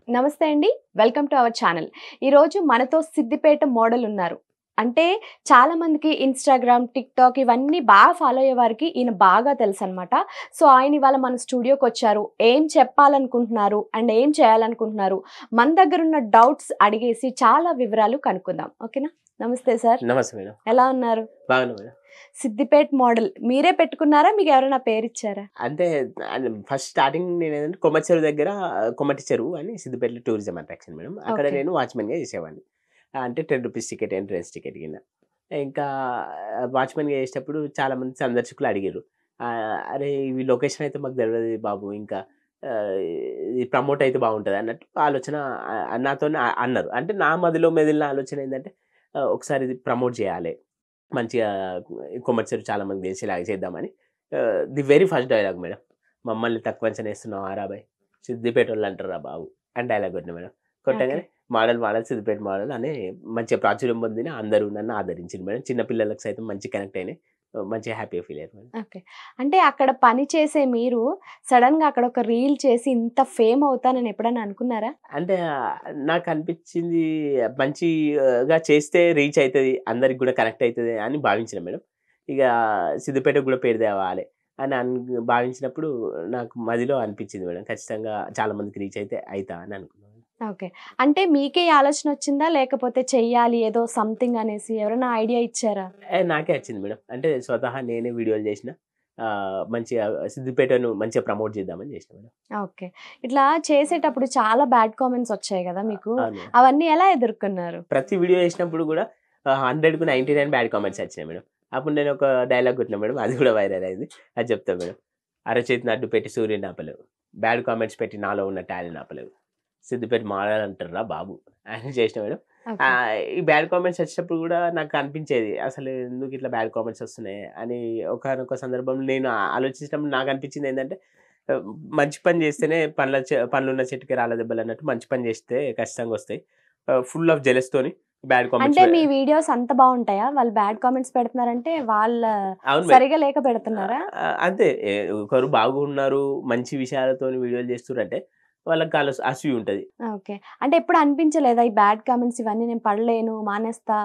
నమస్తే అండి. Welcome to our channel. ఈరోజు మనతో సిద్దిపేట మోడల్ ఉన్నారు. అంటే చాలా మందికి ఇన్‌స్టాగ్రామ్, టిక్‌టాక్ ఇవన్నీ బాగా ఫాలో అయ్యే వారికి ఈయన బాగా తెలుసనమాట. సో, ఆయన ఇవాళ మన స్టూడియోకొచ్చారు. ఏం చెప్పాలనుకుంటున్నారు? అండ్ ఏం చేయాలనుకుంటున్నారు? మన దగ్గరున్న డౌట్స్ అడిగేసి చాలా వివరాలు కనుక్కుందాం. ఓకేనా? నమస్తే సార్. నమస్తే మేడం. ఎలా ఉన్నారు? బాగున్నా మేడం. సిద్దిపేట మోడల్ మీరే పెట్టుకున్నారా? మీకెవరైనా పేరిచ్చారా? అంటే ఫస్ట్ స్టార్టింగ్ నేనేంటంటే కొమచ్చెరువు దగ్గర కొమటి చెరువు అని సిద్దిపేటలో టూరిజం అట్రాక్షన్ మేడం. అక్కడ ఓకే. నేను వాచ్‌మెన్‌గా చేసేవాడిని. అంటే ₹10 టికెట్ ఎంట్రన్స్ టికెట్ కింద. ఇంకా వాచ్‌మెన్‌గా చేసేటప్పుడు చాలామంది సందర్శకులు అడిగిర్రు. "అరే! ఈ లొకేషన్ అయితే మాకు తెలవదు బాబు. ఇంకా ఇది ప్రమోట్ అయితే బాగుంటది" అన్నట్టు ఆలోచన నాతోని అన్నారు. అంటే నా మదిలో మెదిలిన ఆలోచన ఏందంటే ఒకసారి ఇది ప్రమోట్ చేయాలి. మంచిగా కొమర్షియల్ చాలా మందికి తెలిసేలాగా చేద్దామని the very first dialogue madam. "మమ్మల్ని తక్కువ అంచనా ఏస్తున్నావారా అబ్బాయి? సిద్దిపేటోళ్ళు అంటారురా బాబు" అని డైలాగ్ కొట్టినా మేడం. ఓకే. కొట్టంగానే మోడల్, మోడల్ సిద్దిపేట మోడల్ అని మంచిగా ప్రాచుర్యం పొందిన అందరూ నన్ను ఆదరించిండ్రు మేడం. చిన్న పిల్లలకి సైతం మంచి కనెక్ట్ అయినాయి. మంచిగా హ్యాపీగా ఫీల్ అయ్యారు మేడం. ఓకే. అంటే అక్కడ పని చేసే మీరు సడెన్‌గా అక్కడ ఒక రీల్ చేసి ఇంత ఫేమ్ అవుతానని ఎప్పుడైనా అనుకున్నారా? అంటే నాకనిపించింది మంచిగా చేస్తే రీచ్ అయితది. అందరికి గూడా కనెక్ట్ అయితది అని భావించిన మేడం. ఇగ సిద్దిపేటకు గూడా పేరు తేవాలి అని భావించినప్పుడు నాకు మదిలో అనిపించింది మేడం. ఖచ్చితంగా చాలా మందికి రీచ్ అయితే అయితా అని అనుకున్నాను. ఓకే. అంటే మీకే ఈ ఆలోచనొచ్చిందా? లేకపోతే చెయ్యాలి ఏదో సంథింగ్ అనేసి ఎవరైనా ఐడియా ఇచ్చారా? నాకే వచ్చింది మేడం. అంటే స్వతహా నేనే వీడియోలు చేసిన. మంచిగా సిద్దిపేటను మంచిగా ప్రమోట్ చేద్దామని చేసిన మేడం. ఓకే. ఇట్లా చేసేటప్పుడు చాలా బ్యాడ్ కామెంట్స్ వచ్చాయి గదా మీకు. అవును మేడం. అవన్నీ ఎలా ఎదుర్కొన్నారు? ప్రతి వీడియో చేసినప్పుడు గూడా 100కు 99 బ్యాడ్ కామెంట్స్ వచ్చినాయి మేడం. అప్పుడు నేను ఒక డైలాగ్ కొట్టినా మేడం. అది కూడా వైరల్ అయింది. అది చెప్తా మేడం. "అరచేతిని అడ్డు పెట్టి సూర్యుడిని ఆపలేవు. బ్యాడ్ కామెంట్స్ పెట్టి నాలో ఉన్న టాలెంట్‌ని ఆపలేవు. సిద్దిపేట మారాలి అంటార్రా బాబు" అని చేసినా మేడం. ఓకే. ఈ బ్యాడ్ కామెంట్స్ వచ్చినప్పుడు గూడా నాకు అనిపించేది. అసలు ఎందుకు ఇట్లా బ్యాడ్ కామెంట్స్ వస్తున్నాయి అని ఒకానొక సందర్భంలో నేను ఆలోచించినప్పుడు నాకు అనిపించింది ఏందంటే ఆహ్, మంచి పని చేస్తేనే పండ్లున్న చెట్టుకి రాళ్ళ దెబ్బలన్నట్టు మంచి పని చేస్తే ఖచ్చితంగా వస్తాయి. ఫుల్ ఆఫ్ జెలస్‌తోని బ్యాడ్ కామెంట్స్ అంటే మీ వీడియోస్ అంత బావుంటాయా? వాళ్ళు బ్యాడ్ కామెంట్స్ పెడుతున్నారంటే వాళ్ళ అవును మేడం. సరిగా లేక పెడుతున్నారా? అంతే. ఒకరు బాగున్నారు, మంచి విషయాలతోని వీడియోలు చేస్తుర్రంటే వాళ్ళకి అసూయ ఉంటది. ఓకే. అంటే ఎప్పుడు అనిపించలేదా? ఈ బ్యాడ్ కామెంట్స్ ఇవన్నీ నేను పడలేను, మానేస్తా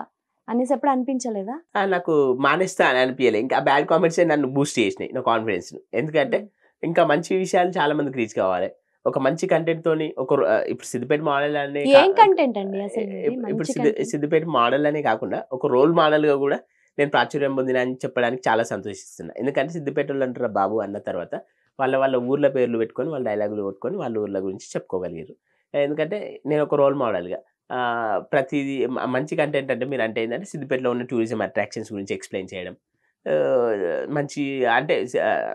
అనేసి ఎప్పుడు అనిపించలేదా? నాకు మానేస్తా అని అనిపియలే. ఇంకా ఆ బ్యాడ్ కామెంట్సే నన్ను బూస్ట్ చేసినాయి నా కాన్ఫిడెన్స్‌ని. ఎందుకంటే హ్మ్. ఇంకా మంచి విషయాలు చాలా మందికి రీచ్ కావాలి. ఒక మంచి కంటెంట్‌తోని ఇప్పుడు సిద్దిపేట మోడల్ అనే ఏం కంటెంట్ అండి అసలు మీది? ఇప్పుడు మంచి కంటెంట్. సిద్దిపేట మోడల్ అనే కాకుండా ఒక రోల్ మోడల్‌గా గూడా నేను ప్రాచుర్యం పొందినా అని చెప్పడానికి చాలా సంతోషిస్తున్నా. ఎందుకంటే సిద్దిపేటోళ్ళు అంటారా బాబు అన్న తర్వాత వాళ్ళ ఊర్ల పేర్లు పెట్టుకొని, వాళ్ళ డైలాగులు కొట్టుకొని వాళ్ళ ఊర్ల గురించి చెప్పుకోగలిగారు. ఎందుకంటే నేను ఒక రోల్ మోడల్‌గా ప్రతీది మంచి కంటెంట్ అంటే మీరంటే ఏందంటే సిద్దిపేటలో ఉన్న టూరిజం అట్రాక్షన్స్ గురించి ఎక్స్‌ప్లెయిన్ చేయడం. మంచి అంటే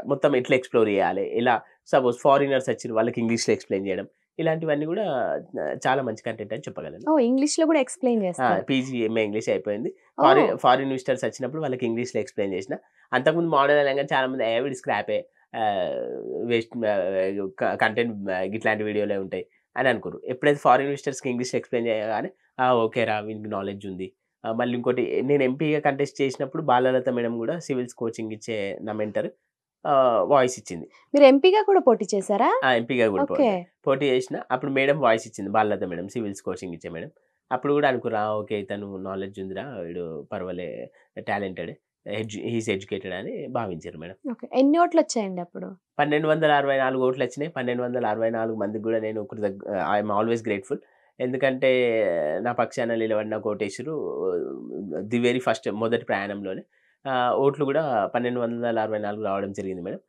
మొత్తం ఎట్లా ఎక్స్‌ప్లోర్ చేయాలి? ఎలా సపోజ్ ఫారినర్స్ వచ్చిర్రు వాళ్ళకి ఇంగ్లీష్‌లో ఎక్స్‌ప్లెయిన్ చేయడం. ఇలాంటివన్నీ గూడా చాలా మంచి కంటెంట్ అని చెప్పగలను. ఓహ్! ఇంగ్లీష్‌లో గూడా ఎక్స్‌ప్లెయిన్ జేస్తారు. పీజీ, ఎంఏ ఇంగ్లీష్ అయిపోయింది. ఓహ్! ఫారిన్ విజిటర్స్ వచ్చినప్పుడు వాళ్ళకి ఇంగ్లీష్‌లో ఎక్స్‌ప్లెయిన్ చేసిన. అంతకుముందు మోడల్ అనంగానే చాలామంది వీడు స్క్రాపే ఆహ్, వేస్ట్ కంటెంట్ గిట్లాంటి వీడియోలే ఉంటాయి అని అనుకుర్రు. ఎప్పుడైతే ఫారిన్ విజిటర్స్‌కి ఇంగ్లీష్‌లో ఎక్స్‌ప్లెయిన్ చేయగానే ఓకేరా వీనికి నాలెడ్జ్ ఉంది. మళ్ళీ ఇంకోటి నేను ఎంపీగా కంటెస్ట్ చేసినప్పుడు బాలలత మేడం గూడా సివిల్స్ కోచింగ్ ఇచ్చే నా మెంటర్ వాయిస్ ఇచ్చింది. మీరు ఎంపీగా కూడా పోటీ చేసారా? ఎంపీగా గూడా ఓకే. పోటీ చేసిన. అప్పుడు మేడం వాయిస్ ఇచ్చింది. బాలలత మేడం సివిల్స్ కోచింగ్ ఇచ్చే మేడం. అప్పుడు గూడా అనుకుర్రా ఓకే. ఇతను నాలెడ్జ్ ఉందిరా వీడు పర్వాలే టాలెంటెడ్. హి ఈస్ ఎడ్యుకేటెడ్ అని భావించారు మేడం. ఓకే. ఎన్ని ఓట్లొచ్చాయండి అప్పుడు? 1264 ఓట్లొచ్చినాయి. 1264 మందికి గూడా నేను ఐయామ్ ఆల్‌వేస్ గ్రేట్‌ఫుల్. ఎందుకంటే నా పక్షాన నిలబడి నాకు ఓటేసిర్రు. ది వెరీ ఫస్ట్ మొదటి ప్రయాణంలోనే. ఓట్లు గూడా 1264 రావడం జరిగింది మేడం.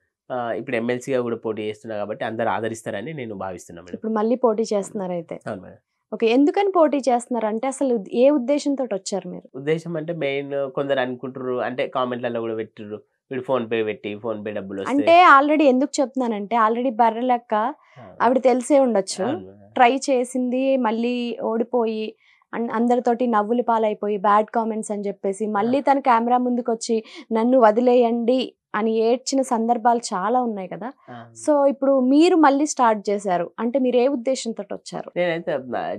ఇప్పుడు ఎమ్మెల్సీగా గూడా పోటీ చేస్తున్నా గాబట్టి అందరూ ఆదరిస్తారని నేను భావిస్తున్నా మేడం. ఇప్పుడు మళ్ళీ పోటీ చేస్తున్నారైతే. అవును మేడం. ఓకే. ఎందుకని పోటీ చేస్తున్నారు? అంటే అసలు ఏ ఉద్దేశంతోటొచ్చారు మీరు? ఉద్దేశ్యం అంటే మెయిన్ కొందరు అనుకుంటుర్రు అంటే కామెంట్‌లలో గూడా పెట్టిర్రు. వీడు ఫోన్‌పే పెట్టి ఫోన్‌పే డబ్బులొస్తాయి. అంటే ఆల్రెడీ ఎందుకు చెప్తున్నానంటే ఆల్రెడీ బర్రె లెక్క ఆ! ఆవిడ తెలిసే ఉండొచ్చు. అవును మేడం. ట్రై చేసింది మళ్ళీ ఓడిపోయి అందరితోటి నవ్వుల పాలైపోయి బ్యాడ్ కామెంట్స్ అని జెప్పేసి మళ్ళీ తను కెమెరా ముందుకొచ్చి నన్ను వదిలేయండి అని ఏడ్చిన సందర్భాలు చాలా ఉన్నాయి కదా! ఆ! సో, ఇప్పుడు మీరు మళ్ళీ స్టార్ట్ చేశారు. అంటే మీరు ఏ ఉద్దేశంతోటొచ్చారు? నేనైతే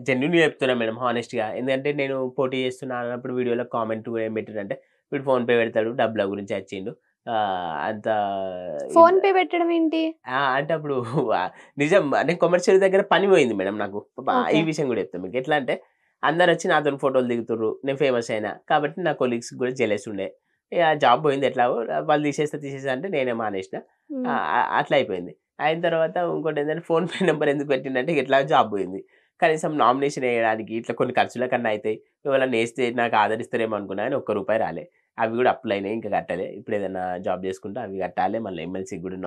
జెన్యూన్‌గా చెప్తున్నా మేడం హానెస్ట్‌గా. ఎందుకంటే నేను పోటీ చేస్తున్నా అన్నప్పుడు వీడియోలో కామెంట్ కూడా ఏం పెట్టిర్రంటే, వీడు ఫోన్‌పే పెడతాడు, డబ్బుల గురించి అచ్చిండు. అంత ఫోన్ పే పెట్టడం ఏంటి? అంటే అప్పుడు నిజం అంటే కొమర్షియల్ దగ్గర పని పోయింది మేడం నాకు. ఈ ఓకే. విషయం కూడా చెప్తాను మీకు. ఎట్లా అంటే అందరొచ్చి నాతోని ఫోటోలు దిగుతుర్రు. నేను ఫేమస్ అయినా. కాబట్టి నా కొలీగ్స్‌కి కూడా జెలస్ ఉండే. ఇగ జాబ్ పోయింది ఎట్లాగో. వాళ్ళు తీసేస్తా అంటే నేనే మానేసిన. హ్మ్. అట్లా అయిపోయింది. అయిన తర్వాత ఇంకోటేంటంటే ఫోన్ పే నంబర్ ఎందుకు పెట్టిండంటే ఎట్లాగో జాబ్ పోయింది. కనీసం నామినేషన్ ఎయడానికి ఇట్లా కొన్ని ఖర్చులకన్నా అయితాయి. ఎవలన్నా ఏస్తే నాకు ఆదరిస్తారేమో అనుకున్నా గానీ ఒక్క రూపాయి రాలే. అవి గూడా అప్పులయినాయి. ఇంకా కట్టలే. ఇప్పుడేదన్నా జాబ్ జేసుకుంటే అవి కట్టాలే. మళ్ళీ ఎమ్మెల్సీకి గూడా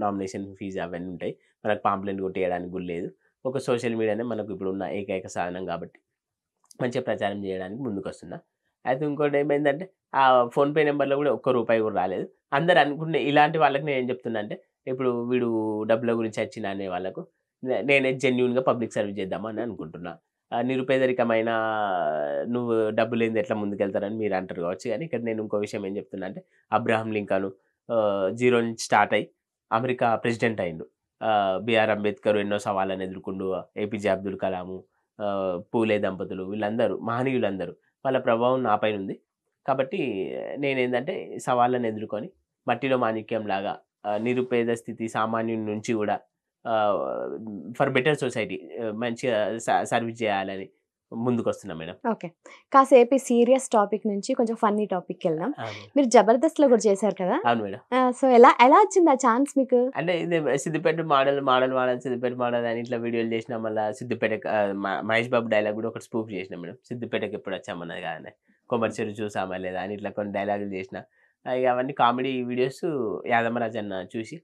నామినేషన్ ఫీజ్ అవన్నీ ఉంటాయి. మనకు పాంప్లెంట్ కొట్టేయడానికి గూడా లేదు. ఒక సోషల్ మీడియానే మనకు ఇప్పుడున్న ఏకైక సాధనం గాబట్టి, మంచిగా ప్రచారం జేయడానికి ముందుకొస్తున్నా. అయితే ఇంకోటేమైందంటే, ఆ ఫోన్‌పే నంబర్‌లో గూడా ఒక్క రూపాయి గూడా రాలేదు. అందరూ అనుకునే ఇలాంటి వాళ్ళకి నేనేం జెప్తున్నా అంటే, ఇప్పుడు వీడు డబ్బుల గురించి వచ్చిండు అనే వాళ్ళకు నేనే జెన్యూన్‌గా పబ్లిక్ సర్వీస్ చేద్దామని అనుకుంటున్నా. నిరుపేదరికమైన నువ్వు డబ్బు లేనిది ఎట్లా ముందుకెళ్తారని మీరు అంటారు కావచ్చు గానీ, ఇక్కడ నేను ఇంకో విషయం ఏం చెప్తున్నా అంటే, అబ్రహాం లింకన్ జీరో నుంచి స్టార్ట్ అయ్యి అమెరికా ప్రెసిడెంట్ అయిండు. బీఆర్ అంబేద్కర్ ఎన్నో సవాళ్ళను ఎదుర్కొండు. ఏపీజే అబ్దుల్ కలాము, పూలే దంపతులు వీళ్ళందరూ మహనీయులందరూ. వాళ్ళ ప్రభావం నా పైనుంది. కాబట్టి నేనేందంటే సవాళ్ళను ఎదుర్కొని మట్టిలో మాణిక్యంలాగా నిరుపేద స్థితి సామాన్యుని నుంచి గూడా ఆహ్, ఫర్ బెటర్ సొసైటీ మంచిగా సర్విస్ చేయాలని ముందుకొస్తున్నా మేడం. ఓకే. కాసేపు ఈ సీరియస్ టాపిక్ నుంచి కొంచెం ఫన్నీ టాపిక్‌కెళ్దాం. అవును. మీరు 'జబర్దస్త్‌లో' కూడా చేశారు కదా! అవును మేడం. సో, ఎలా ఎలా వచ్చింది ఆ ఛాన్స్ మీకు? అంటే ఇది సిద్దిపేట మోడల్ సిద్దిపేట మోడల్ అని ఇట్లా వీడియోలు చేసినా మళ్ళా సిద్దిపేటకి మహేష్ బాబు డైలాగ్ గూడా ఒకటి స్పూఫ్ చేసినా మేడం. సిద్దిపేటకి ఎప్పుడొచ్చామన్నది కాదనే. కొమర్షియల్ చూసామా లేదా అని ఇట్లా కొన్ని డైలాగులు చేసినా. ఇగ అవన్నీ కామెడీ వీడియోస్ యాదమరాజు అన్న చూసి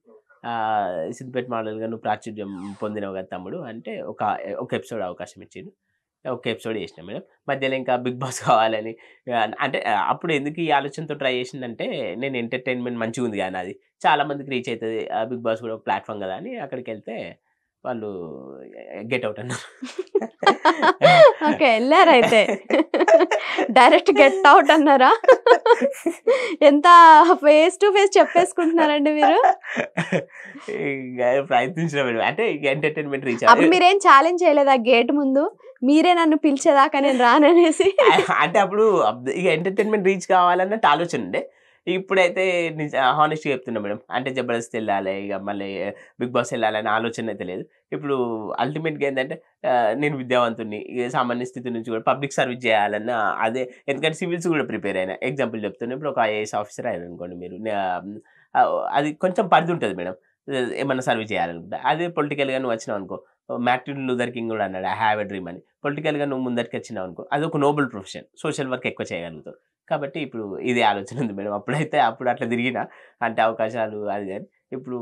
సిద్దిపేట మోడల్‌గా నువ్వు ప్రాచుర్యం పొందినవు కదా తమ్ముడు అంటే ఒక ఎపిసోడ్ అవకాశం ఇచ్చిండు. ఒక ఎపిసోడ్ చేసినా మేడం. మధ్యలో ఇంకా 'బిగ్ బాస్' కావాలని అంటే అప్పుడు ఎందుకు ఈ ఆలోచనతో ట్రై చేసిందంటే నేను ఎంటర్‌టైన్‌మెంట్ మంచిగుంది కదా నాది. చాలా మందికి రీచ్ అయితది. 'బిగ్ బాస్' కూడా ఒక ప్లాట్‌ఫార్మ్ కదా అని అక్కడికెళ్తే వాళ్ళు గెట్ ఔట్ అన్నారు. ఓకే. ఎళ్లారైతే. డైరెక్ట్ గెట్ ఔట్ అన్నారా? ఎంత ఫేస్ టు ఫేస్ చెప్పేసుకుంటున్నారండి మీరు? ఇగ ప్రయత్నించిన మేడం. అంటే ఇగ ఎంటర్‌టైన్‌మెంట్ రీచ్ అప్పుడు మీరేం ఛాలెంజ్ చేయలేదా గేట్ ముందు? మీరే నన్ను పిలిచేదాకా నేను రాననేసి? అంటే అప్పుడు ఇగ ఎంటర్‌టైన్‌మెంట్ రీచ్ కావాలన్నట్టు ఆలోచనుండే. ఇప్పుడైతే హానెస్ట్‌గా చెప్తున్నా మేడం. అంటే 'జబర్దస్త్' ఎళ్ళాలి. ఇగ మళ్ళీ 'బిగ్ బాస్' ఎళ్ళాలనే ఆలోచన అయితే లేదు. ఇప్పుడు అల్టిమేట్‌గా ఏందంటే నేను విద్యావంతుడిని. ఇగ సామాన్య స్థితి నుంచి కూడా పబ్లిక్ సర్వీస్ చేయాలన్న అదే ఎందుకంటే సివిల్స్ కూడా ప్రిపేర్ అయినా. ఎగ్జాంపుల్ చెప్తున్నా. ఇప్పుడు ఒక ఐఏఎస్ ఆఫీసర్ అయ్యారనుకోండి మీరు. అది కొంచెం పరిధి ఉంటది మేడం. ఏమన్నా సర్వీస్ చేయాలనుకుంటే. అదే పొలిటికల్‌గా నువ్వు వచ్చినావనుకో మార్టిన్ లూథర్ కింగ్ కూడా అన్నాడు. ఐ హావ్ ఎ డ్రీమ్ అని. పొలిటికల్‌గా నువ్వు ముందటికొచ్చినావనుకో అదొక నోబుల్ ప్రొఫెషన్. సోషల్ వర్క్ ఎక్కువ చేయగలుగుతావు. కాబట్టి ఇప్పుడు ఇదే ఆలోచన ఉంది మేడం. అప్పుడు అట్లా తిరిగినా అంటే అవకాశాలు అది గాని. ఇప్పుడు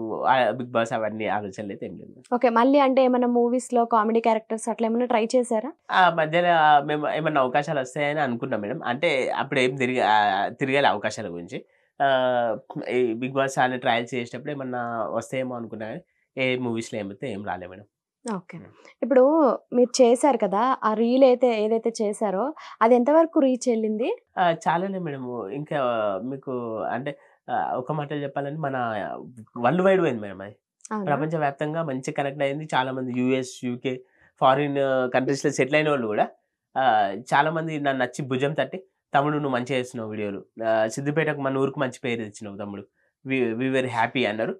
'బిగ్ బాస్' అవన్నీ ఆలోచనలైతే ఏం లేవు. ఓకే. మళ్ళీ అంటే ఏమన్నా మూవీస్‌లో కామెడీ క్యారెక్టర్స్ అట్లా ఏమన్నా ట్రై చేసారా? ఆ మధ్యలో మేము ఏమన్నా అవకాశాలొస్తాయని అనుకున్నాం మేడం. అంటే అప్పుడేం తిరగలే అవకాశాల గురించి. ఆహ్, ఈ 'బిగ్ బాస్' అని ట్రయల్స్ చేసేటప్పుడు ఏమన్నా వస్తాయేమో అనుకున్నా గానీ, ఏ మూవీస్‌లో ఏమైతే ఏం రాలే మేడం. ఓకే. హ్మ్. ఇప్పుడు మీరు చేశారు కదా! ఆ రీల్ ఏదైతే చేశారో అది ఎంతవరకు రీచ్ ఎళ్ళింది? చాలానే మేడము. ఇంకా మీకు అంటే ఒక మాటలో చెప్పాలంటే మన వరల్డ్ వైడ్ పోయింది మేడం అది. అవునా? ప్రపంచవ్యాప్తంగా మంచిగా కనెక్ట్ అయింది. చాలామంది యూఎస్, యూకే, ఫారిన్ కంట్రీస్‌లో సెటిల్ అయిన వాళ్ళు గూడా చాలామంది నన్నొచ్చి భుజం తట్టి, "తమ్ముడు నువ్వు మంచిగా చేస్తున్నావు వీడియోలు. సిద్దిపేటకు మన ఊరికి మంచి పేరు తెచ్చినావు తమ్ముడు. వి వెరీ హ్యాపీ" అన్నారు.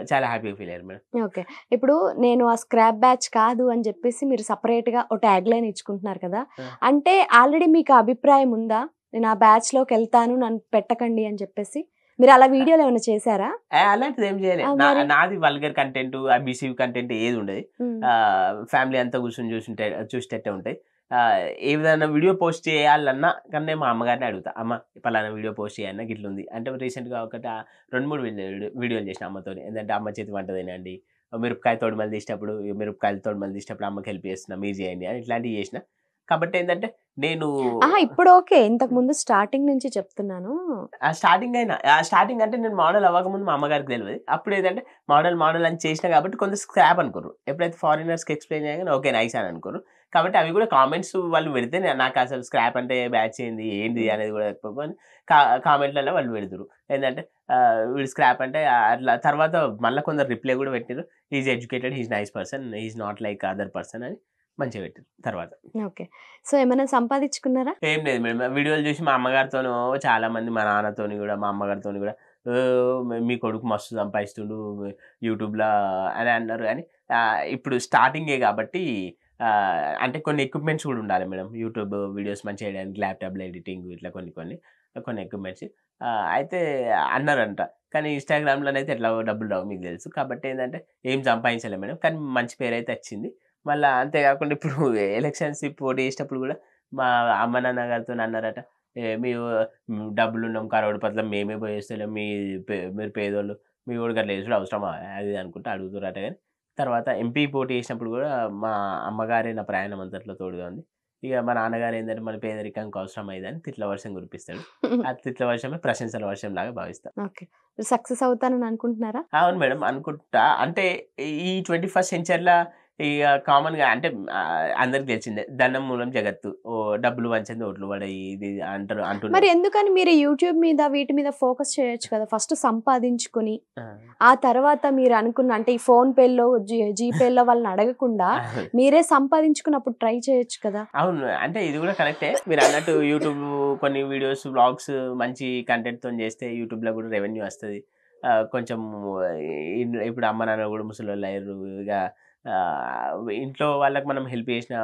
చాలా హ్యాపీగా ఫీల్ అయ్యారు మేడం. ఓకే. ఇప్పుడు నేను ఆ స్క్రాప్ బ్యాచ్ కాదు అని జెప్పేసి మీరు సెపరేట్‌గా ఓ ట్యాగ్‌లైన్ ఇచ్చుకుంటున్నారు కదా! ఆ! అంటే ఆల్రెడీ మీకు ఆ అభిప్రాయం ఉందా? నేను ఆ బ్యాచ్‌లోకెళ్తాను నన్ను పెట్టకండి అని చెప్పేసి. మీరు అలా వీడియోలు ఏమైనా చేశారా? అలాంటిదేం జేయలే. ఆ! మరి? నాది వల్గర్ కంటెంటు, అబ్యూసివ్ కంటెంట్ ఏదుండది. హ్మ్. ఫ్యామిలీ అంతా కూర్చొని చూసేటట్టే ఉంటాయి. ఏదైనా వీడియో పోస్ట్ చేయాలన్నా కానీ నేను మా అమ్మగారినే అడుగుతా. అమ్మ పలానా వీడియో పోస్ట్ చేయన్న గిట్లుంది. అంటే రీసెంట్‌గా 2, 3 వీడియోలు చేసిన అమ్మతోని. ఏందంటే అమ్మ చేతి వంట తినండి. మిరపకాయ తోడుమలు తీసేటప్పుడు మిరపకాయలు తోడుమలు తీసేటప్పుడు అమ్మకి హెల్ప్ చేస్తున్నా మీరు చేయండి అని ఇట్లాంటివి చేసిన. కాబట్టి ఏందంటే నేను అహా! ఇప్పుడు ఓకే. ఇంతకుముందు స్టార్టింగ్ నుంచి చెప్తున్నాను. స్టార్టింగ్ అంటే నేను మోడల్ అవ్వకముందు మా అమ్మగారికి తెలవది. అప్పుడేందంటే మోడల్ అని చేసినా కాబట్టి కొంత స్క్రాప్ అనుకుర్రు. ఎప్పుడైతే ఫారినర్స్‌కి ఎక్స్‌ప్లెయిన్ చేయగానే ఓకే. నైస్ అని అనుకుర్రు. కాబట్టి అవి కూడా కామెంట్స్ వాళ్ళు పెడితే నాకసలు స్క్రాప్ అంటే బ్యాచ్ ఏంది హ్మ్. అనేది కూడా చెప్పకొని కా కామెంట్‌లలో వాళ్ళు పెడుతుర్రు. ఏందంటే వీడు స్క్రాప్ అంటే అట్లా తర్వాత మళ్ళా కొందరు రిప్లై కూడా పెట్టిర్రు. He is educated. He is nice person. He is not like other person అని మంచిగా పెట్టిర్రు తర్వాత. ఓకే. సో, ఏమైనా సంపాదించుకున్నారా? ఏం లేదు మేడం. వీడియోలు చూసి మా అమ్మగారితోనూ చాలామంది మా నాన్నతోని గూడా, మా అమ్మగారితోని గూడా మీ కొడుకు మస్తు సంపాదిస్తుండు యూట్యూబ్లో అని అన్నారు. కానీ ఇప్పుడు స్టార్టింగే కాబట్టి అంటే కొన్ని ఎక్విప్మెంట్స్ కూడా ఉండాలి మేడం. యూట్యూబ్ వీడియోస్ మంచిగా చేయడానికి ల్యాప్టాప్లో ఎడిటింగ్ ఇట్లా కొన్ని ఎక్విప్మెంట్స్ అయితే అన్నారంట. కానీ ఇన్‌స్టాగ్రామ్‌లోనైతే ఎట్లాగో డబ్బులు రావు మీకు తెలుసు. కాబట్టి ఏందంటే ఏం సంపాదించలే మేడం. కానీ మంచి పేరైతే వచ్చింది. మళ్ళా అంతే కాకుండా ఇప్పుడు ఎలక్షన్స్‌కి పోటీ చేసేటప్పుడు కూడా మా అమ్మ నాన్న గారితోని అన్నారట. "మేము డబ్బులున్నాం కరోడ్‌పతిలం మేమే పోయేస్తలేం. మీరు పేదోళ్ళు. మీ వోడు గట్ల చేసుడు అవసరమా?" అది ఇది అనుకుంటా అడుగుతుర్రట గాని, తర్వాత ఎంపీ పోటీ చేసినప్పుడు కూడా మా అమ్మగారే నా ప్రయాణం అంతట్లో తోడుగా ఉంది. ఇక మా నాన్నగారు ఏందంటే మన పేదరికానికి అవసరమా ఇది అని తిట్ల వర్షం కురిపిస్తాడు. ఆ తిట్ల వర్షమే ప్రశంసల వర్షంలాగా భావిస్తా. ఓకే. సక్సెస్ అవుతానని అనుకుంటున్నారా? అవును మేడం. అనుకుంటా. అంటే ఈ 21st సెంచరీ‌ల ఇగ కామన్‌గా అంటే అందరికి తెలిసిందే. ధనం మూలం జగత్తు. డబ్బులు వంచంది ఓట్లు పడయి ఇది మరి అంటున్నారు. ఎందుకని మీరు యూట్యూబ్ మీద వీటి మీద ఫోకస్ చేయొచ్చు కదా! ఫస్ట్ సంపాదించుకొని, ఆ! ఆ తర్వాత మీరు అనుకున్న అంటే ఈ ఫోన్‌పే‌లో, జీపే‌లో వాళ్ళని అడగకుండా అవును. మీరే సంపాదించుకున్నప్పుడు ట్రై చేయొచ్చు కదా! అవును. అంటే ఇది కూడా కరెక్టే. మీరన్నట్టు యూట్యూబ్ కొన్ని వీడియోస్, వ్లాగ్స్ మంచి కంటెంట్‌తోని చేస్తే యూట్యూబ్‌లో కూడా రెవెన్యూ వస్తది. కొంచెం ఇప్పుడు అమ్మ నాన్న కూడా ముసలోళ్ళయ్యిర్రు. ఇగ ఇంట్లో వాళ్ళకి మనం హెల్ప్ చేసిన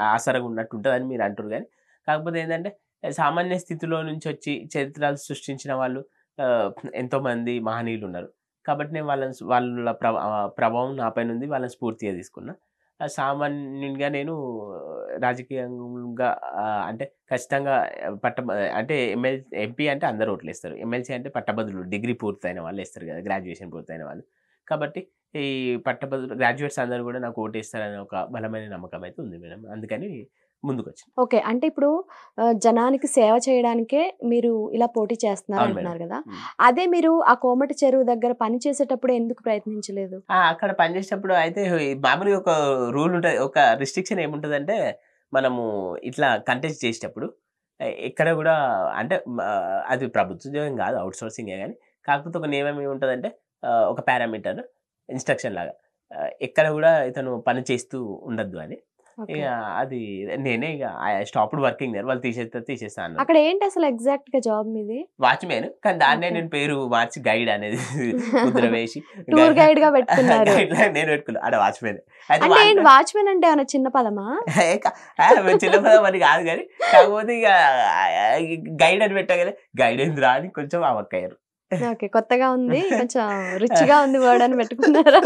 ఆసరాగా ఉన్నట్టు ఉంటదని మీరు అంటుర్రు గానీ, కాకపోతే ఏందంటే సామాన్య స్థితిలో నుంచొచ్చి చరిత్రలు సృష్టించిన వాళ్ళు ఆహ్, ఎంతోమంది మహనీయులున్నారు. కాబట్టి నేను వాళ్ళ ప్రభావం నాపైన ఉంది. వాళ్ళని స్ఫూర్తిగా తీసుకున్నా. సామాన్యునిగా నేను రాజకీయంగా అంటే ఖచ్చితంగా అంటే ఎంపీ అంటే అందరూ ఓట్లేస్తారు. ఎమ్మెల్సీ అంటే పట్టభద్రులు డిగ్రీ పూర్తయిన వాళ్ళేస్తారు గదా! గ్రాడ్యుయేషన్ పూర్తయిన వాళ్ళు. కాబట్టి ఈ గ్రాడ్యుయేట్స్ అందరూ గూడా నాకు ఓటేస్తారనే ఒక బలమైన నమ్మకం అయితే ఉంది మేడం. అందుకని ముందుకొచ్చాను. ఓకే. అంటే ఇప్పుడు జనానికి సేవ చేయడానికే మీరు ఇలా పోటీ చేస్తున్నారు అవును మేడం. అంటున్నారు గదా! హ్మ్. అదే మీరు ఆ కోమటి చెరువు దగ్గర పని చేసేటప్పుడు ఎందుకు ప్రయత్నించలేదు? అక్కడ పనిచేసేటప్పుడు అయితే మామూలుగా ఒక రూల్ ఉంటది. ఒక రిస్ట్రిక్షన్ ఏముంటదంటే, మనము ఇట్లా కంటెస్ట్ చేసేటప్పుడు ఎక్కడ గూడా అంటే అది ప్రభుత్వ ఉద్యోగం గాదు. ఔట్‌సోర్సింగే గాని. కాకపోతే ఒక నియమం ఏముంటదంటే ఒక పారామీటర్ ఇన్‌స్ట్రక్షన్ లాగా. ఎక్కడ గూడా ఇతను పని చేస్తూ ఉండొద్దు అని. ఓకే. ఇగ అది నేనే ఇగ ఐ స్టాప్డ్ వర్కింగ్ దేర్. వాళ్ళు తీసేస్తా అన్నారు. అక్కడ ఏంటి అసలు ఎగ్జాక్ట్‌గా జాబ్ మీది? వాచ్‌మెన్. కానీ దాన్నే ఓకే. నేను పేరు మార్చి గైడ్ అనేది ముద్ర వేసి టూర్ గైడ్‌గా పెట్టుకున్నారు. గైడ్‌లాగా నేను పెట్టుకున్నా. ఆడ వాచ్‌మెన్. అయితే అంటే ఏంటి వాళ్ళు వాచ్‌మెన్ అంటే ఏమన్నా చిన్న పదమా? ఏ క చిన్న పదం అని కాదు గానీ, కాకపోతే ఇగ గైడ్ అని పెట్టగానే గైడ్ ఏందిరా అని కొంచెం అవాక్కయ్యారు. ఓకే. కొత్తగా ఉంది. కొంచెం రిచ్‌గా ఉంది వర్డ్ అని పెట్టుకున్నారా?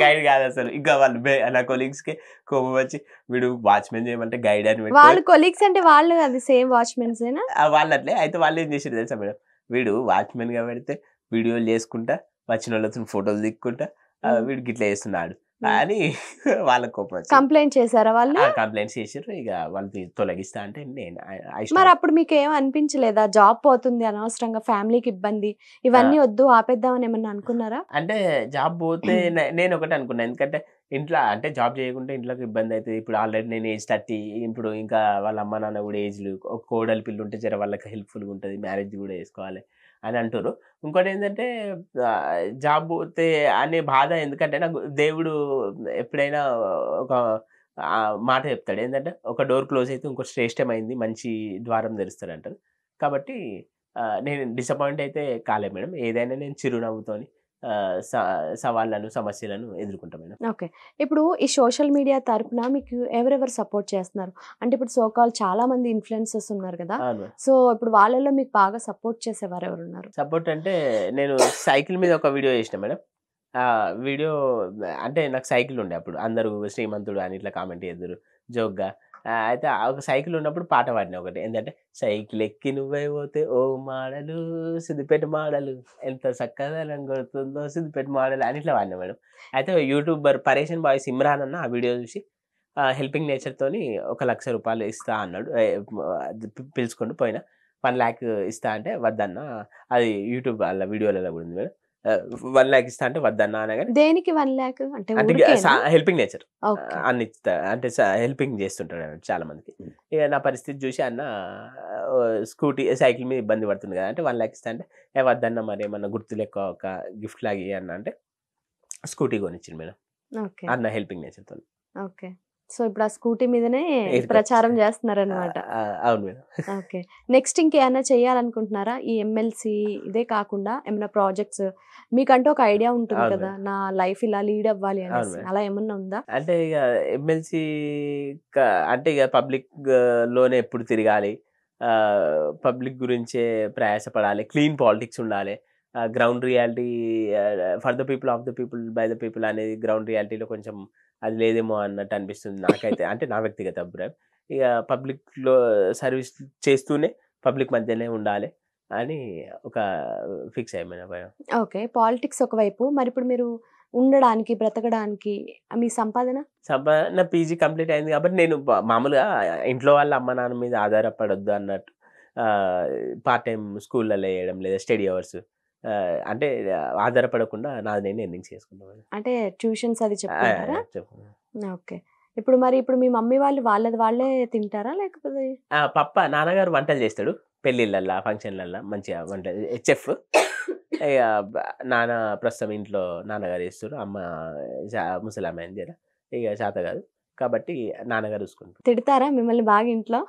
గైడ్ కాదసలు. ఇంకా వాళ్ళు నా కొలీగ్స్‌కి కోపం వచ్చి వీడు వాచ్‌మెన్ చేయమంటే గైడ్ అని పెట్టుకొని వాళ్ళు కొలీగ్స్ అంటే వాళ్ళు అది సేమ్ వాచ్‌మెన్సేనా? వాళ్ళట్లే. అయితే వాళ్ళేం చేసిర్రు తెలుసా మేడం? వీడు వాచ్‌మెన్‌గా పెడితే వీడియోలు చేసుకుంటా, వచ్చినోళ్ళతోని ఫోటోలు దిక్కుంటా హ్మ్. వీడు గిట్ల చేస్తున్నాడు హ్మ్. అని వాళ్ళకి కోపం వచ్చింది. కంప్లెయింట్ చేసారా వాళ్ళు? కంప్లెయింట్స్ చేసిర్రు. ఇగ వాళ్ళు తొలగిస్తా అంటే నేను ఐ స్టాప్. మరప్పుడు మీకేం అనిపించలేదా? జాబ్ పోతుంది అనవసరంగా ఫ్యామిలీకి ఇబ్బంది. ఆ! ఇవన్నీ వద్దు ఆపేద్దామని ఏమన్నా అనుకున్నారా? అంటే జాబ్ పోతే నేనొకటే అనుకున్నా. ఎందుకంటే ఇంట్ల అంటే జాబ్ చేయకుంటే ఇంట్లోకి ఇబ్బందయితది. ఇప్పుడు ఆల్రెడీ నేను ఏజ్ 30 ఇప్పుడు ఇంకా వాళ్ళ అమ్మ, నాన్న గూడా ఏజ్‌లు ఒక కోడలి పిల్లుంటే జర వాళ్ళకి హెల్ప్‌ఫుల్‌గా ఉంటది. మ్యారేజ్ గూడా చేసుకోవాలి అని అంటుర్రు. ఇంకోటేంటంటే జాబ్ పోతే అనే బాధ ఎందుకంటే నాకు దేవుడు ఎప్పుడైనా ఒక మాట చెప్తాడు. ఏందంటే ఒక డోర్ క్లోజ్ అయితే ఇంకోటి శ్రేష్టమైంది మంచి ద్వారం తెరుస్తాడంటారు. కాబట్టి నేను డిసప్పాయింట్ అయితే కాలే మేడం. ఏదైనా నేను చిరునవ్వుతోని ఆహ్, స సవాళ్ళను, సమస్యలను ఎదుర్కుంటా మేడం. ఓకే. ఇప్పుడు ఈ సోషల్ మీడియా తరపున మీకు ఎవరెవరు సపోర్ట్ చేస్తున్నారు? అంటే ఇప్పుడు సో కాల్డ్ చాలా మంది ఇన్‌ఫ్లుయెన్సర్స్ ఉన్నారు గదా! అవును. సో ఇప్పుడు వాళ్ళలో మీకు బాగా సపోర్ట్ చేసేవారు ఎవరున్నారు? సపోర్ట్ అంటే నేను సైకిల్ మీద ఒక వీడియో చేసినా మేడం. ఆ వీడియో అంటే నాకు సైకిల్ ఉండే అప్పుడు. అందరూ శ్రీమంతుడు అని ఇట్లా కామెంట్ చేద్దురు జోక్‌గా. అయితే ఆ ఒక సైకిల్ ఉన్నప్పుడు పాట పాడిన ఒకటి. ఏందంటే సైకిల్ ఎక్కి నువ్వే పోతే ఓ మాడలు సిద్దిపేట మాడలు ఎంత సక్కదనం కొడుతుందో సిద్దిపేట మాడలు అని ఇట్లా పాడిన మేడం. అయితే యూట్యూబర్ పరేషన్ బాయ్ సిమ్రాన్ అన్న ఆ వీడియో చూసి హెల్పింగ్ నేచర్‌తోని ఒక రూ. 1,00,000 ఇస్తా అన్నాడు. పిలుచుకుంటూ పోయినా. 1,00,000 ఇస్తా అంటే వద్దన్నా అది యూట్యూబ్ ఆళ్ళ వీడియోలలో కూడా ఉంది మేడం. 1,00,000 ఇస్తా అంటే వద్దన్నా అనగానే దేనికి 1,00,000 అంటే అంటే ఊరికేనా? Helping nature. ఓకే. అన్నిస్తా అంటే హెల్పింగ్ చేస్తుంటాడన్నట్టు చాలా మందికి. ఇక నా పరిస్థితి చూసి అన్న సైకిల్ మీద ఇబ్బంది పడుతుంది కదా! అంటే 1,00,000 ఇస్తా అంటే, "ఏ వద్దన్నా మరేమన్నా గుర్తు లెక్క ఒక గిఫ్ట్ లాగా ఇయ్యి" అన్నా అంటే స్కూటీ కొనిచ్చిండు మేడం. ఓకే. అన్న హెల్పింగ్ నేచర్‌తోని. ఓకే. సో ఇప్పుడు ఆ స్కూటీ మీదనే ఎయిర్‌కొచ్చు. ప్రచారం చేస్తున్నారనమాట. అవును మేడం. ఓకే. నెక్స్ట్ ఇంకేమన్నా చేయాలనుకుంటున్నారా? ఈ ఎమ్మెల్సీ ఇదే కాకుండా ఏమన్నా ప్రాజెక్ట్స్ మీకంటూ ఒక ఐడియా ఉంటుంది అవును కదా! మేడం. నా లైఫ్ ఇలా లీడ్ అవ్వాలి అవును అనేసి. మేడం. అలా ఏమన్నా ఉందా? అంటే ఇక ఎమ్మెల్సీ క అంటే ఇక పబ్లిక్ లోనే ఎప్పుడు తిరగాలి. పబ్లిక్ గురించే ప్రయాసపడాలి. క్లీన్ పాలిటిక్స్ ఉండాలి. Ground reality for the people, of the people, by the people అనేది గ్రౌండ్ రియాలిటీలో కొంచెం అది లేదేమో అన్నట్టు అనిపిస్తుంది నాకైతే. అంటే నా వ్యక్తిగత అభిప్రాయం. ఇక పబ్లిక్‌లో సర్వీస్ చేస్తూనే పబ్లిక్ మధ్యనే ఉండాలి అని ఒక ఫిక్స్ అయ్యా మేడం. ఓకే. పాలిటిక్స్ ఒకవైపు. మరిప్పుడు మీరు ఉండడానికి, బ్రతకడానికి మీ సంపాదన? నా పీజీ కంప్లీట్ అయింది కాబట్టి నేను మామూలుగా ఇంట్లో వాళ్ళ అమ్మ నాన్న మీద ఆధారపడొద్దు అన్నట్టు పార్ట్ టైమ్ స్కూళ్ళలో చేయడం లేదా స్టడీ అవర్స్ అంటే ఆధారపడకుండా నాది నేను ఎర్నింగ్స్ చేసుకుంటాను. అంటే ట్యూషన్స్ అది చెప్తుంటారా? చెప్పు. ఓకే. ఇప్పుడు మీ మమ్మీ వాళ్ళు వాళ్ళది వాళ్ళే తింటారా? లేకపోతే నాన్నగారు వంటలు చేస్తాడు. పెళ్ళిళ్ళల్లో, ఫంక్షన్‌లల్లో మంచిగా వంట చెఫ్. ఇక నాన్న ప్రస్తుతం ఇంట్లో నాన్నగారు చేస్తుర్రు. అమ్మ ముసలామె అని జర. ఇక చేత కాదు. కాబట్టి నాన్నగారు చూసుకుంటారు. తిడతారా మిమ్మల్ని బాగా ఇంట్లో?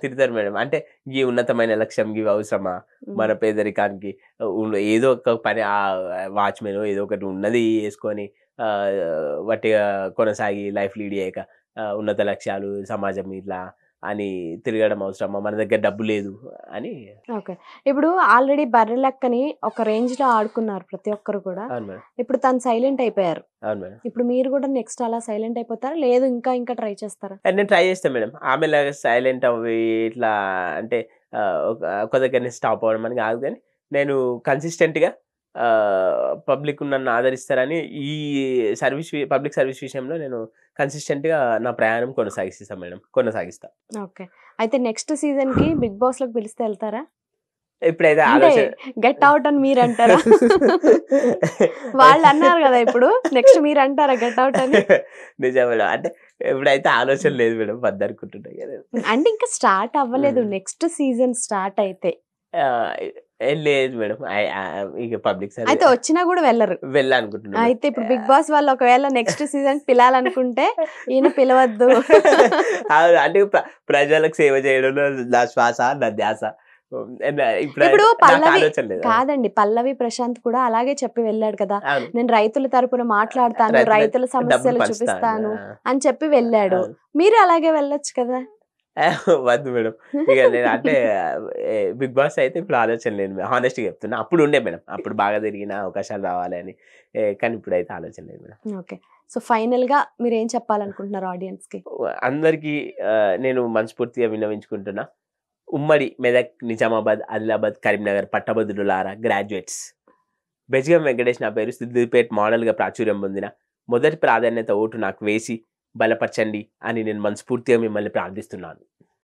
తిడతారు మేడం. అంటే ఈ ఉన్నతమైన లక్ష్యం గివి అవసరమా? మన హ్మ్. పేదరికానికి ఏదో ఒక పని వాచ్‌మెనో ఏదో ఒకటి ఉన్నది యేసుకొని వట్టిగా కొనసాగి లైఫ్ లీడ్ చేయక ఉన్నత లక్ష్యాలు, సమాజం ఇట్లా అని తిరగడం అవసరమా? మన దగ్గర డబ్బు లేదు అని. ఓకే. ఇప్పుడు ఆల్రెడీ బర్రె లెక్కని ఒక రేంజ్‌లో ఆడుకున్నారు ప్రతి ఒక్కరు కూడా. అవును మేడం. ఇప్పుడు తను సైలెంట్ అయిపోయారు. అవును మేడం. ఇప్పుడు మీరు కూడా నెక్స్ట్ అలా సైలెంట్ అయిపోతారా? లేదు ఇంకా ట్రై చేస్తారా? నేను ట్రై చేస్తా మేడం. ఆమెలాగా సైలెంట్ అవ్వి ఇట్లా అంటే ఒక దగ్గరనే స్టాప్ అవ్వడం అని కాదు గానీ, నేను కన్సిస్టెంట్‌గా పబ్లిక్ నన్ను ఆదరిస్తారని ఈ పబ్లిక్ సర్వీస్ విషయంలో నేను కన్సిస్టెంట్‌గా నా ప్రయాణం కొనసాగిస్తా. ఓకే. అయితే నెక్స్ట్ సీజన్‌కి బిగ్ బాస్‌లోకి పిలిస్తే ఎళ్తారా? ఇప్పుడైతే అంటే ఆలోచన గెట్ ఔట్ అని మీరంటారా? వాళ్ళన్నారు గదా! ఇప్పుడు. నెక్స్ట్ మీరంటారా గెట్ ఔట్ అని? నిజం మేడం. అంటే ఇప్పుడైతే ఆలోచన లేదు మేడం. వద్దనుకుంటున్నా కదా! అంటే ఇంకా స్టార్ట్ అవ్వలేదు. హ్మ్. నెక్స్ట్ సీజన్ స్టార్ట్ అయితే. ఆహ్, లేదు మేడం. ఇక పబ్లిక్ అయితే వచ్చినా గూడా వెళ్లరు. వెళ్ళాలనుకుంటున్నా మేడం. అయితే ఇప్పుడు బిగ్ బాస్ వాళ్ళు ఒకవేళ నెక్స్ట్ సీజన్ పిలాలనుకుంటే ఈయన పిలవద్దు. అవును. అంటే ప్రజలకు సేవ చేయడంలో నా శ్వాస, నా ధ్యాస. ఇప్పుడు నాకు పల్లవి ఆలోచన లేదు. కాదండి. పల్లవి ప్రశాంత్ కూడా అలాగే చెప్పి వెళ్ళాడు కదా! అవును. నేను రైతుల తరపున మాట్లాడతాను, రైతులకు రైతుల డబ్బులు సమస్యలు పంచుతా చూపిస్తాను అని చెప్పి వెళ్ళాడు. అవును. మీరు అలాగే వెళ్ళొచ్చు కదా! వద్దు మేడం. ఇక నేను అంటే బిగ్ బాస్ అయితే ఇప్పుడు ఆలోచన లేదు మేడం. హానెస్ట్‌గా చెప్తున్నా. అప్పుడు ఉండే మేడం. అప్పుడు బాగా తిరిగిన అవకాశాలు రావాలి అని. కానీ ఇప్పుడైతే ఆలోచన లేదు మేడం. ఓకే. సో, ఫైనల్‌గా మీరేం చెప్పాలనుకుంటున్నారు ఆడియన్స్‌కి? అందరికీ నేను మనస్ఫూర్తిగా విన్నవించుకుంటున్నా. ఉమ్మడి మెదక్, నిజామాబాద్, ఆదిలాబాద్, కరీంనగర్ పట్టభద్రులారా, గ్రాడ్యుయేట్స్. బెజగం వెంకటేష్ నా పేరు. సిద్దిపేట్ మోడల్‌గా ప్రాచుర్యం పొందిన మొదటి ప్రాధాన్యత ఓటు నాకు వేసి బలపరచండి అని నేను మనస్ఫూర్తిగా మిమ్మల్ని ప్రార్థిస్తున్నాను.